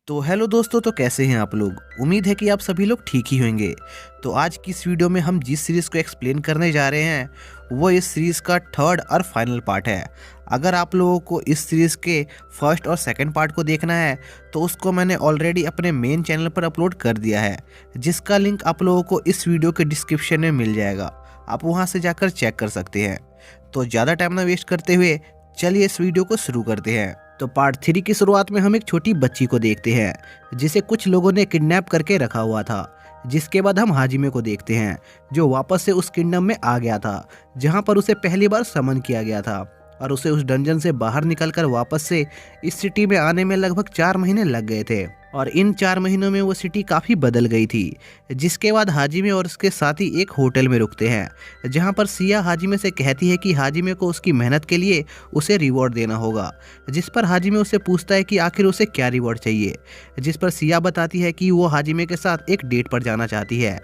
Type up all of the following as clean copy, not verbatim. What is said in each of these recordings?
तो हेलो दोस्तों, तो कैसे हैं आप लोग। उम्मीद है कि आप सभी लोग ठीक ही होंगे। तो आज की इस वीडियो में हम जिस सीरीज़ को एक्सप्लेन करने जा रहे हैं वो इस सीरीज़ का थर्ड और फाइनल पार्ट है। अगर आप लोगों को इस सीरीज़ के फर्स्ट और सेकंड पार्ट को देखना है तो उसको मैंने ऑलरेडी अपने मेन चैनल पर अपलोड कर दिया है, जिसका लिंक आप लोगों को इस वीडियो के डिस्क्रिप्शन में मिल जाएगा। आप वहाँ से जाकर चेक कर सकते हैं। तो ज़्यादा टाइम ना वेस्ट करते हुए चलिए इस वीडियो को शुरू करते हैं। तो पार्ट 3 की शुरुआत में हम एक छोटी बच्ची को देखते हैं जिसे कुछ लोगों ने किडनैप करके रखा हुआ था। जिसके बाद हम हाजिमे को देखते हैं जो वापस से उस किंगडम में आ गया था जहां पर उसे पहली बार समन किया गया था, और उसे उस डंजन से बाहर निकलकर वापस से इस सिटी में आने में लगभग 4 महीने लग गए थे। और इन 4 महीनों में वो सिटी काफ़ी बदल गई थी। जिसके बाद हाजिमे और उसके साथी एक होटल में रुकते हैं जहां पर सिया हाजिमे से कहती है कि हाजिमे को उसकी मेहनत के लिए उसे रिवॉर्ड देना होगा। जिस पर हाजिमे उससे पूछता है कि आखिर उसे क्या रिवॉर्ड चाहिए। जिस पर सिया बताती है कि वो हाजिमे के साथ एक डेट पर जाना चाहती है।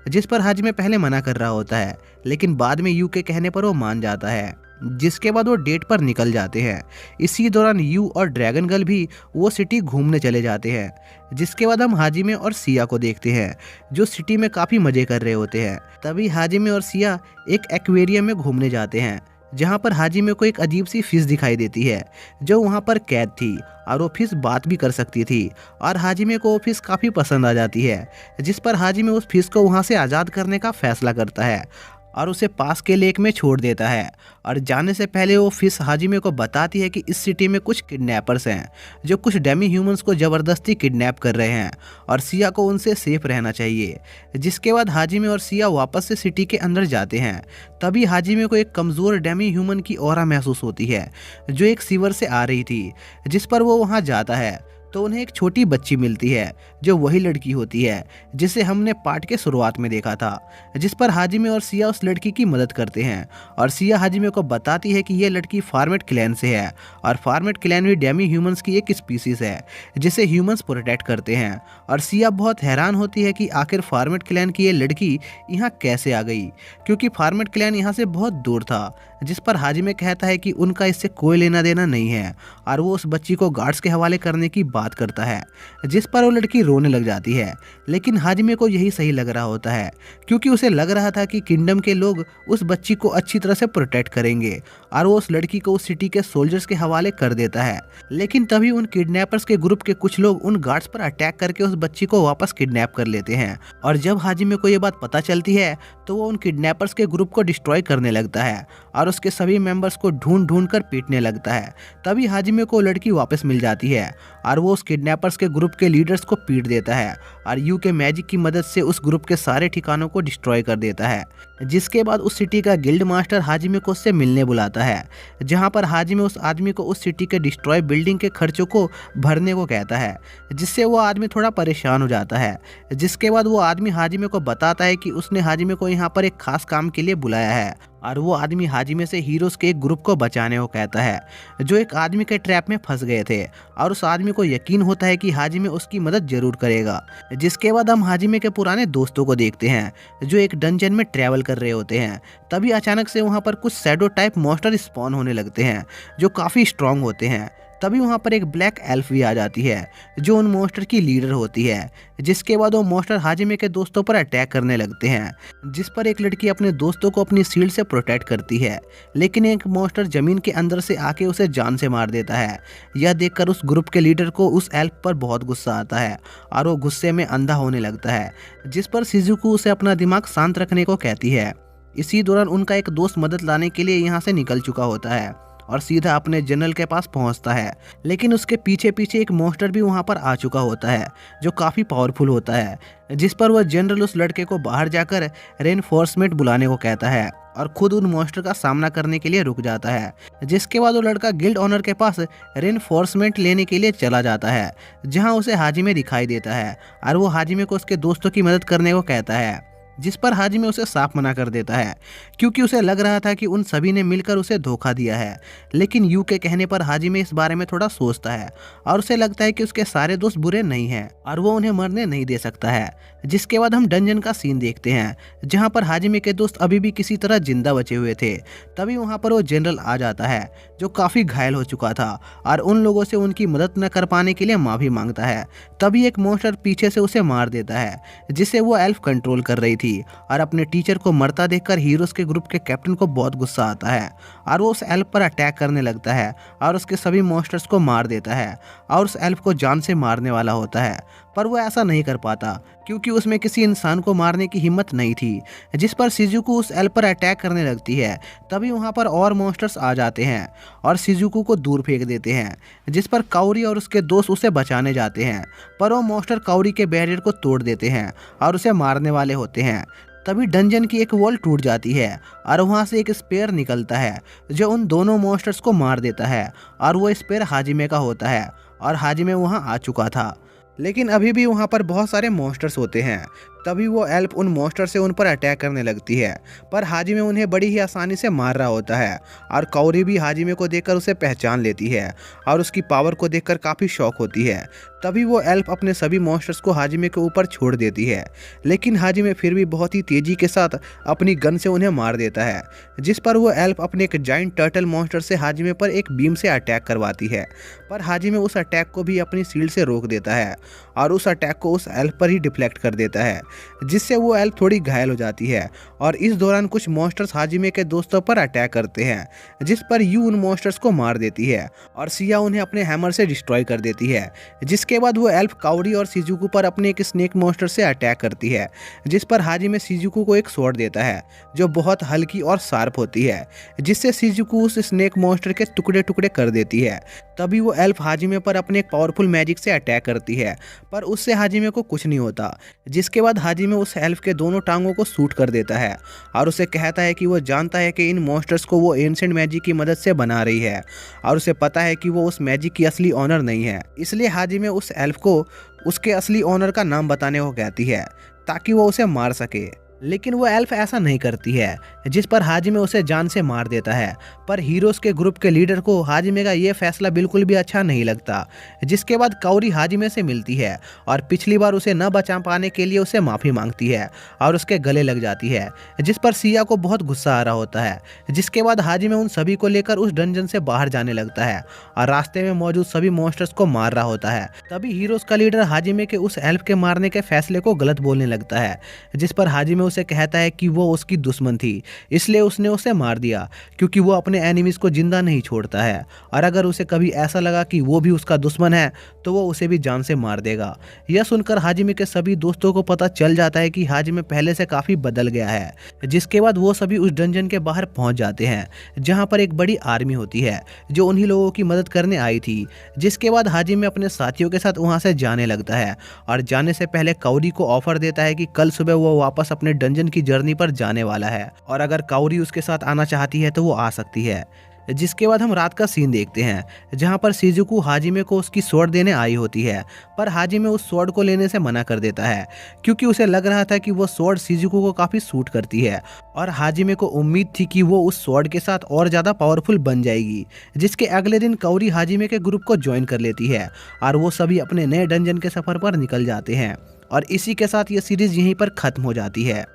जिस पर हाजिमे पहले मना कर रहा होता है, लेकिन बाद में यू के कहने पर वो मान जाता है। जिसके बाद वो डेट पर निकल जाते हैं। इसी दौरान यू और ड्रैगन गर्ल भी वो सिटी घूमने चले जाते हैं। जिसके बाद हम हाजिमे और सिया को देखते हैं जो सिटी में काफ़ी मज़े कर रहे होते हैं। तभी हाजिमे और सिया एक एक्वेरियम में घूमने जाते हैं जहाँ पर हाजिमे को एक अजीब सी फिश दिखाई देती है जो वहाँ पर कैद थी, और वो फिश बात भी कर सकती थी। और हाजिमे को वो फिश काफ़ी पसंद आ जाती है। जिस पर हाजिमे उस फिश को वहाँ से आज़ाद करने का फैसला करता है और उसे पास के लेक में छोड़ देता है। और जाने से पहले वो फिश हाजिमे को बताती है कि इस सिटी में कुछ किडनैपर्स हैं जो कुछ डेमी ह्यूमंस को ज़बरदस्ती किडनैप कर रहे हैं और सिया को उनसे सेफ रहना चाहिए। जिसके बाद हाजिमे और सिया वापस से सिटी के अंदर जाते हैं। तभी हाजिमे को एक कमज़ोर डेमी ह्यूमन की ऑरा महसूस होती है जो एक सीवर से आ रही थी। जिस पर वो वहाँ जाता है तो उन्हें एक छोटी बच्ची मिलती है जो वही लड़की होती है जिसे हमने पार्ट के शुरुआत में देखा था। जिस पर हाजिमे और सिया उस लड़की की मदद करते हैं और सिया हाजिमे को बताती है कि यह लड़की फार्मेट क्लैन से है और फार्मेट क्लैन भी डेमी ह्यूमंस की एक स्पीसीज है जिसे ह्यूमंस प्रोटेक्ट करते हैं। और सिया बहुत हैरान होती है कि आखिर फार्मेट क्लैन की ये लड़की यहाँ कैसे आ गई, क्योंकि फार्मेट क्लैन यहाँ से बहुत दूर था। जिस पर हाजिमे कहता है कि उनका इससे कोई लेना देना नहीं है और वो उस बच्ची को गार्ड्स के हवाले करने की बात करता है। जिस पर वो लड़की रोने लग जाती है, लेकिन हाजिमे को यही सही लग रहा होता है क्योंकि उसे लग रहा था कि किंगडम के लोग उस बच्ची को अच्छी तरह से प्रोटेक्ट करेंगे और वो उस लड़की को उस सिटी के सोल्जर्स के हवाले कर देता है। लेकिन तभी उन किडनैपर्स के ग्रुप के कुछ लोग उन गार्ड्स पर अटैक करके उस बच्ची को वापस किडनैप कर लेते हैं। और जब हाजिमे को ये बात पता चलती है तो वो उन किडनैपर्स के ग्रुप को डिस्ट्रॉय करने लगता है और उसके सभी मेंबर्स को ढूंढ ढूंढ कर पीटने लगता है। तभी हाजिमे को लड़की वापस मिल जाती है और वो उस किडनैपर्स के ग्रुप के लीडर्स को पीट देता है और यू के मैजिक की मदद से उस ग्रुप के सारे ठिकानों को डिस्ट्रॉय कर देता है। जिसके बाद उस सिटी का गिल्ड मास्टर हाजिमे को उससे मिलने बुलाता है, जहां पर हाजिमे उस आदमी को उस सिटी के डिस्ट्रॉय बिल्डिंग के खर्चों को भरने को कहता है, जिससे वो आदमी थोड़ा परेशान हो जाता है। जिसके बाद वो आदमी हाजिमे को बताता है कि उसने हाजिमे को यहाँ पर एक खास काम के लिए बुलाया है और वो आदमी हाजिमे से हीरोज के एक ग्रुप को बचाने को कहता है जो एक आदमी के ट्रैप में फंस गए थे। और उस आदमी को यकीन होता है कि हाजिमे उसकी मदद जरूर करेगा। जिसके बाद हम हाजिमे के पुराने दोस्तों को देखते हैं जो एक डंजन में ट्रैवल कर रहे होते हैं। तभी अचानक से वहाँ पर कुछ शैडो टाइप मॉन्स्टर स्पॉन होने लगते हैं जो काफ़ी स्ट्रांग होते हैं। तभी वहाँ पर एक ब्लैक एल्फ भी आ जाती है जो उन मॉन्स्टर की लीडर होती है। जिसके बाद वो मॉन्स्टर हाजिमे के दोस्तों पर अटैक करने लगते हैं, जिस पर एक लड़की अपने दोस्तों को अपनी शील्ड से प्रोटेक्ट करती है, लेकिन एक मॉन्स्टर जमीन के अंदर से आके उसे जान से मार देता है। यह देखकर उस ग्रुप के लीडर को उस एल्फ पर बहुत गुस्सा आता है और वो गुस्से में अंधा होने लगता है। जिस पर शिजुको उसे अपना दिमाग शांत रखने को कहती है। इसी दौरान उनका एक दोस्त मदद लाने के लिए यहाँ से निकल चुका होता है और सीधा अपने जनरल के पास पहुंचता है, लेकिन उसके पीछे पीछे एक मॉन्स्टर भी वहां पर आ चुका होता है जो काफ़ी पावरफुल होता है। जिस पर वह जनरल उस लड़के को बाहर जाकर रेनफोर्समेंट बुलाने को कहता है और खुद उन मॉन्स्टर का सामना करने के लिए रुक जाता है। जिसके बाद वो लड़का गिल्ड ऑनर के पास रेनफोर्समेंट लेने के लिए चला जाता है, जहाँ उसे हाजिमे दिखाई देता है और वो हाजिमे को उसके दोस्तों की मदद करने को कहता है। जिस पर हाजिमे उसे साफ मना कर देता है क्योंकि उसे लग रहा था कि उन सभी ने मिलकर उसे धोखा दिया है। लेकिन यू के कहने पर हाजिमे इस बारे में थोड़ा सोचता है और उसे लगता है कि उसके सारे दोस्त बुरे नहीं हैं और वो उन्हें मरने नहीं दे सकता है। जिसके बाद हम डंजन का सीन देखते हैं जहां पर हाजिमे के दोस्त अभी भी किसी तरह जिंदा बचे हुए थे। तभी वहां पर वो जनरल आ जाता है जो काफ़ी घायल हो चुका था और उन लोगों से उनकी मदद न कर पाने के लिए माफ़ी मांगता है। तभी एक मॉन्स्टर पीछे से उसे मार देता है, जिसे वो एल्फ कंट्रोल कर रही थी। और अपने टीचर को मरता देखकर हीरोज के ग्रुप के कैप्टन को बहुत गुस्सा आता है और वो उस एल्फ पर अटैक करने लगता है और उसके सभी मॉन्स्टर्स को मार देता है और उस एल्फ को जान से मारने वाला होता है। पर वो ऐसा नहीं कर पाता क्योंकि उसमें किसी इंसान को मारने की हिम्मत नहीं थी, जिस पर शिजुको उस एल्फ पर अटैक करने लगती है। तभी वहाँ पर और मॉन्स्टर्स आ जाते हैं और शिजुको को दूर फेंक देते हैं, जिस पर काउरी और उसके दोस्त उसे बचाने जाते हैं। पर वो मॉन्स्टर काउरी के बैरियर को तोड़ देते हैं और उसे मारने वाले होते हैं। तभी डंजन की एक वॉल टूट जाती है और वहाँ से एक स्पेयर निकलता है जो उन दोनों मॉन्स्टर्स को मार देता है और वो स्पेयर हाजिमे का होता है और हाजिमे वहाँ आ चुका था, लेकिन अभी भी वहाँ पर बहुत सारे मॉन्स्टर्स होते हैं। तभी वो एल्फ उन मॉन्स्टर से उन पर अटैक करने लगती है, पर हाजिमे उन्हें बड़ी ही आसानी से मार रहा होता है और काउरी भी हाजिमे को देखकर उसे पहचान लेती है और उसकी पावर को देखकर काफ़ी शॉक होती है। तभी वो एल्फ अपने सभी मॉन्स्टर्स को हाजिमे के ऊपर छोड़ देती है, लेकिन हाजिमे फिर भी बहुत ही तेजी के साथ अपनी गन से उन्हें मार देता है, जिस पर वो एल्फ अपने एक जाइंट टर्टल मॉन्स्टर से हाजिमे पर एक बीम से अटैक करवाती है। पर हाजिमे उस अटैक को भी अपनी शील्ड से रोक देता है और उस अटैक को उस एल्फ पर ही डिफ्लेक्ट कर देता है, जिससे वो एल्फ थोड़ी घायल हो जाती है। और इस दौरान कुछ मॉन्स्टर्स हाजिमे के दोस्तों पर अटैक करते हैं, जिस पर यू उन मॉन्स्टर्स को मार देती है और सिया उन्हें अपने हैमर से डिस्ट्रॉय कर देती है। जिसके बाद वो एल्फ काउरी और शिजुको पर अपने एक स्नेक मॉन्स्टर से अटैक करती है, जिस पर हाजिमे शिजुको को एक स्वॉर्ड देता है जो बहुत हल्की और शार्प होती है, जिससे शिजुको उस स्नेक मॉन्स्टर के टुकड़े टुकड़े कर देती है। तभी वो एल्फ हाजिमे पर अपने एक पावरफुल मैजिक से अटैक करती है, पर उससे हाजिमे को कुछ नहीं होता। जिसके बाद हाजिमे उस एल्फ के दोनों टांगों को शूट कर देता है और उसे कहता है कि वो जानता है कि इन मॉन्स्टर्स को वो एंशिएंट मैजिक की मदद से बना रही है और उसे पता है कि वो उस मैजिक की असली ऑनर नहीं है। इसलिए हाजिमे उस एल्फ को उसके असली ऑनर का नाम बताने को कहती है ताकि वो उसे मार सके, लेकिन वो एल्फ ऐसा नहीं करती है, जिस पर हाजिमे उसे जान से मार देता है। पर हीरोज के ग्रुप के लीडर को हाजिमे का ये फैसला बिल्कुल भी अच्छा नहीं लगता। जिसके बाद काउरी हाजिमे से मिलती है और पिछली बार उसे न बचा पाने के लिए उसे माफ़ी मांगती है और उसके गले लग जाती है, जिस पर सिया को बहुत गुस्सा आ रहा होता है। जिसके बाद हाजिमे उन सभी को लेकर उस डंजन से बाहर जाने लगता है और रास्ते में मौजूद सभी मॉन्स्टर्स को मार रहा होता है। तभी हीरोज का लीडर हाजिमे के उस एल्फ के मारने के फैसले को गलत बोलने लगता है, जिस पर हाजिमे उसे कहता है कि वो उसकी दुश्मन थी, इसलिए उसने उसे मार दिया क्योंकि वो अपने एनिमीज को जिंदा नहीं छोड़ता है और अगर उसे कभी ऐसा लगा कि वो भी उसका दुश्मन है तो वो उसे भी जान से मार देगा। यह सुनकर हाजिमे के सभी दोस्तों को पता चल जाता है कि हाजिमे पहले से काफी बदल गया है। जिसके बाद वो सभी उस डंजन के बाहर पहुंच जाते हैं जहां पर एक बड़ी आर्मी होती है जो उन्हीं लोगों की मदद करने आई थी। जिसके बाद हाजिमे अपने साथियों के साथ वहां से जाने लगता है और जाने से पहले काउरी को ऑफर देता है कि कल सुबह वो वापस अपने डंजन की जर्नी पर जाने वाला है और अगर काउरी उसके साथ आना चाहती है तो वो आ सकती है। जिसके बाद हम रात का सीन देखते हैं जहां पर शिजुको हाजिमे को उसकी स्वॉर्ड देने आई होती है, पर हाजिमे उस स्वॉर्ड को लेने से मना कर देता है क्योंकि उसे लग रहा था कि वो स्वॉर्ड शिजुको को काफी सूट करती है और हाजिमे को उम्मीद थी कि वो उस स्वॉर्ड के साथ और ज्यादा पावरफुल बन जाएगी। जिसके अगले दिन काउरी हाजिमे के ग्रुप को ज्वाइन कर लेती है और वो सभी अपने नए डंजन के सफर पर निकल जाते हैं और इसी के साथ ये सीरीज यहीं पर खत्म हो जाती है।